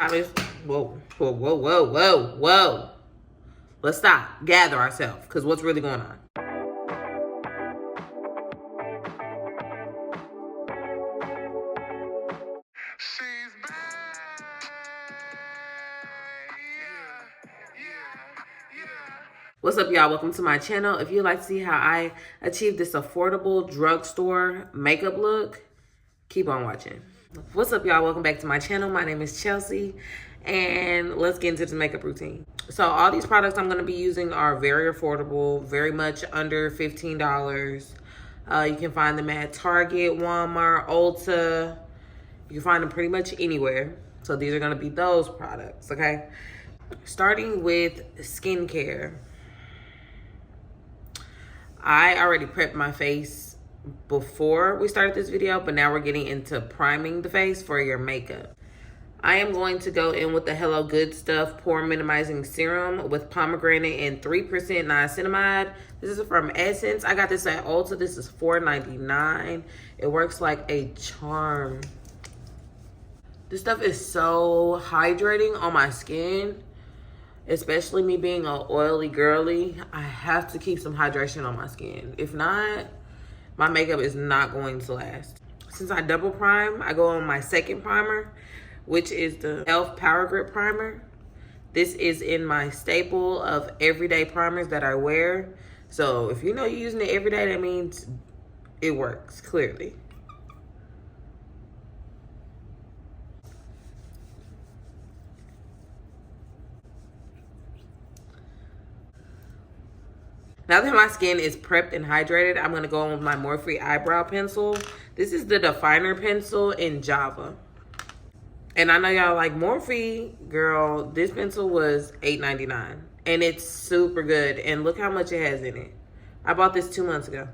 Whoa, whoa, whoa, whoa, whoa, whoa. Let's stop. Gather ourselves, because what's really going on? What's up, y'all? Welcome to my channel. If you'd like to see how I achieved this affordable drugstore makeup look, keep on watching. What's up, y'all? Welcome back to my channel. My name is Chelsea, and let's get into the makeup routine. So all these products I'm going to be using are very affordable, very much under $15. You can find them at Target, Walmart, Ulta. You can find them pretty much anywhere. So these are going to be those products, okay? Starting with skincare. I already prepped my face before we started this video, but now we're getting into priming the face for your makeup. I am going to go in with the Hello Good Stuff Pore Minimizing Serum with pomegranate and 3% niacinamide. This is from Essence. I got this at Ulta. This is $4.99. It works like a charm. This stuff is so hydrating on my skin. Especially me being an oily girly, I have to keep some hydration on my skin. If not, my makeup is not going to last. Since I double prime, I go on my second primer, which is the e.l.f. Power Grip Primer. This is in my staple of everyday primers that I wear. So if you know you're using it every day, that means it works, clearly. Now that my skin is prepped and hydrated, I'm going to go in with my Morphe eyebrow pencil. This is the definer pencil in Java. And I know y'all like Morphe, girl, this pencil was $8.99. And it's super good. And look how much it has in it. I bought this 2 months ago.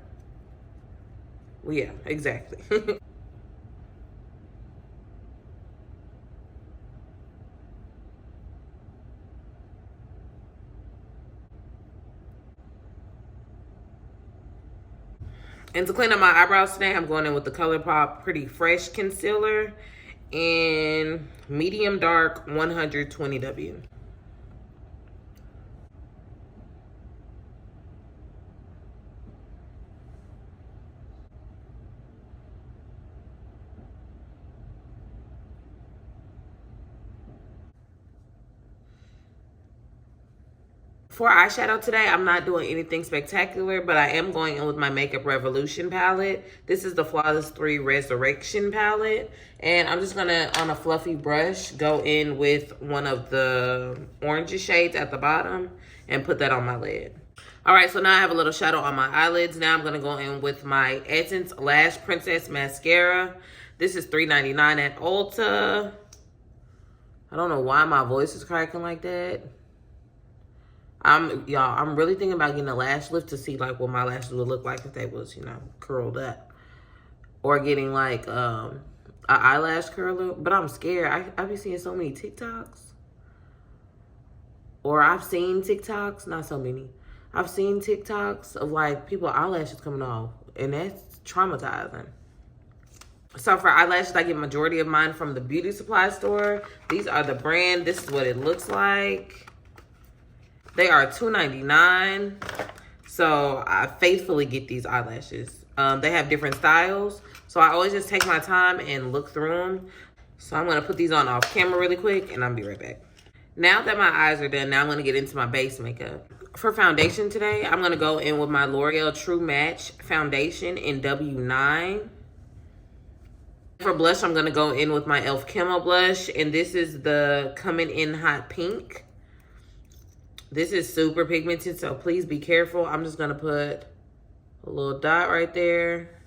Well, yeah, exactly. And to clean up my eyebrows today, I'm going in with the ColourPop Pretty Fresh Concealer in medium dark 120W. For eyeshadow today, I'm not doing anything spectacular, but I am going in with my Makeup Revolution palette. This is the Flawless 3 Resurrection palette. And I'm just going to, on a fluffy brush, go in with one of the orange shades at the bottom and put that on my lid. All right, so now I have a little shadow on my eyelids. Now I'm going to go in with my Essence Lash Princess Mascara. This is $3.99 at Ulta. I don't know why my voice is cracking like that. I'm really thinking about getting a lash lift to see like what my lashes would look like if they was, curled up. Or getting like an eyelash curler. But I'm scared. I've been seeing so many TikToks. Or I've seen TikToks, not so many. I've seen TikToks of like people eyelashes coming off. And that's traumatizing. So for eyelashes, I get majority of mine from the beauty supply store. These are the brand. This is what it looks like. They are $2.99, so I faithfully get these eyelashes. They have different styles, so I always just take my time and look through them. So I'm going to put these on off camera really quick, and I'll be right back. Now that my eyes are done, now I'm going to get into my base makeup. For foundation today, I'm going to go in with my L'Oreal True Match Foundation in W9. For blush, I'm going to go in with my e.l.f. Camo Blush, and this is the Coming In Hot Pink. This is super pigmented, so please be careful. I'm just going to put a little dot right there.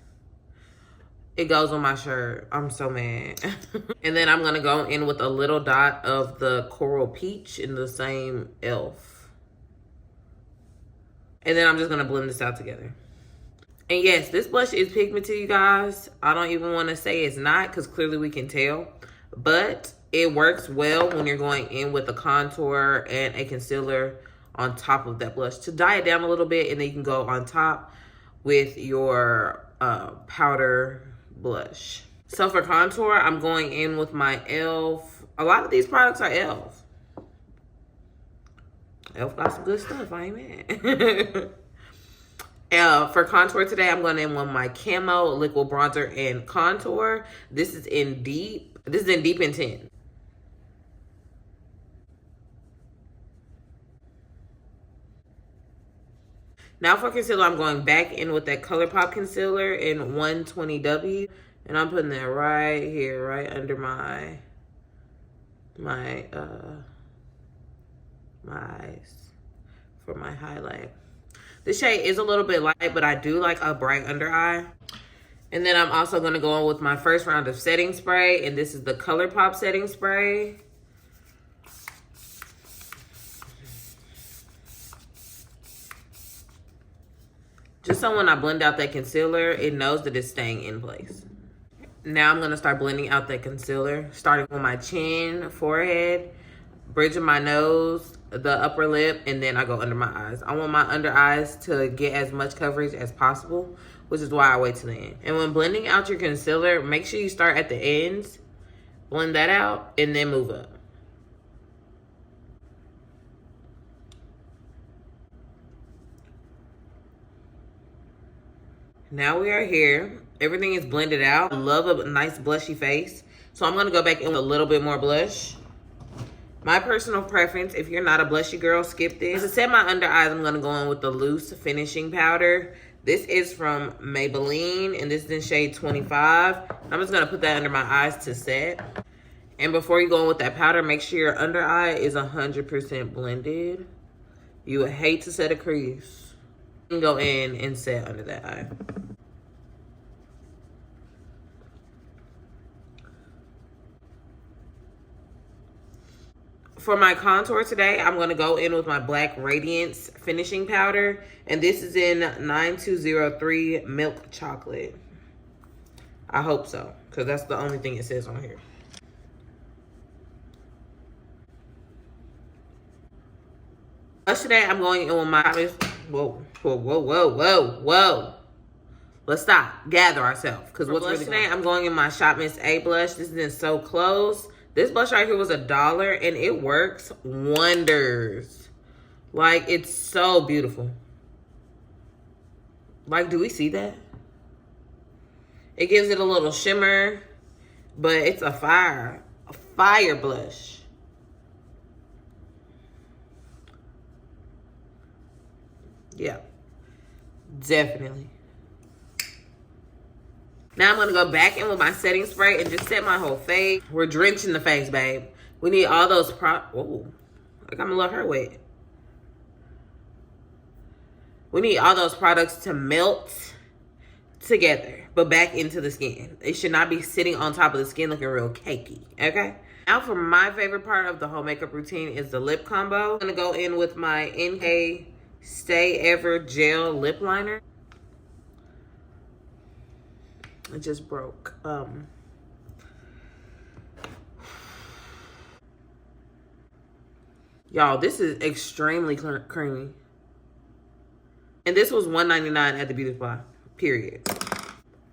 It goes on my shirt. I'm so mad. And then I'm going to go in with a little dot of the Coral Peach in the same e.l.f. And then I'm just going to blend this out together. And yes, this blush is pigmented, you guys. I don't even want to say it's not because clearly we can tell. But it works well when you're going in with a contour and a concealer on top of that blush to dye it down a little bit, and then you can go on top with your powder blush. So for contour, I'm going in with my e.l.f. A lot of these products are e.l.f. e.l.f. got some good stuff. I ain't mad. For contour today, I'm going in with my Camo Liquid Bronzer and Contour. This is in Deep. This is in Deep and Tint. Now for concealer, I'm going back in with that ColourPop concealer in 120W. And I'm putting that right here, right under my eyes for my highlight. This shade is a little bit light, but I do like a bright under eye. And then I'm also going to go in with my first round of setting spray. And this is the ColourPop setting spray. Just so when I blend out that concealer, it knows that it's staying in place. Now I'm going to start blending out that concealer, starting with my chin, forehead, bridge of my nose, the upper lip, and then I go under my eyes. I want my under eyes to get as much coverage as possible, which is why I wait till the end. And when blending out your concealer, make sure you start at the ends, blend that out, and then move up. Now we are here. Everything is blended out. I love a nice blushy face. So I'm going to go back in with a little bit more blush. My personal preference, if you're not a blushy girl, skip this. To set my under eyes, I'm going to go in with the loose finishing powder. This is from Maybelline, and this is in shade 25. I'm just going to put that under my eyes to set. And before you go in with that powder, make sure your under eye is 100% blended. You would hate to set a crease. You can go in and set under that eye. For my contour today, I'm going to go in with my Black Radiance finishing powder. And this is in 9203 Milk Chocolate. I hope so, because that's the only thing it says on here. Today, I'm going in with my... Whoa, whoa, whoa, whoa, whoa, whoa. Let's stop. Gather ourselves. Because what's really today, I'm going in my Shop Miss A blush. This is in So Close. This blush right here was $1, and it works wonders. Like, it's so beautiful. Like, do we see that? It gives it a little shimmer, but it's a fire blush. Yeah, definitely. Now I'm going to go back in with my setting spray and just set my whole face. We're drenching the face, babe. We need all those Whoa. Like I'm going to let her wet. We need all those products to melt together, but back into the skin. It should not be sitting on top of the skin looking real cakey, okay? Now for my favorite part of the whole makeup routine is the lip combo. I'm going to go in with my NK Stay Ever Gel Lip Liner. It just broke. Y'all, this is extremely creamy. And this was $1.99 at the beauty supply, period.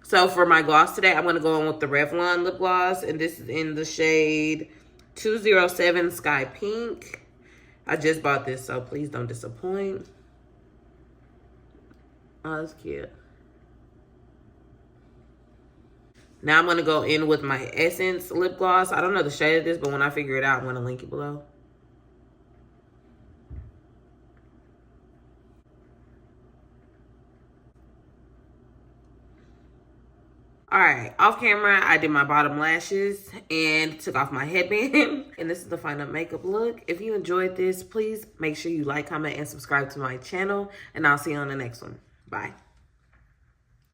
So for my gloss today, I'm going to go in with the Revlon lip gloss. And this is in the shade 207 Sky Pink. I just bought this, so please don't disappoint. Oh, that's cute. Now I'm going to go in with my Essence lip gloss. I don't know the shade of this, but when I figure it out, I'm going to link it below. All right, off camera, I did my bottom lashes and took off my headband. And this is the final makeup look. If you enjoyed this, please make sure you like, comment, and subscribe to my channel. And I'll see you on the next one. Bye.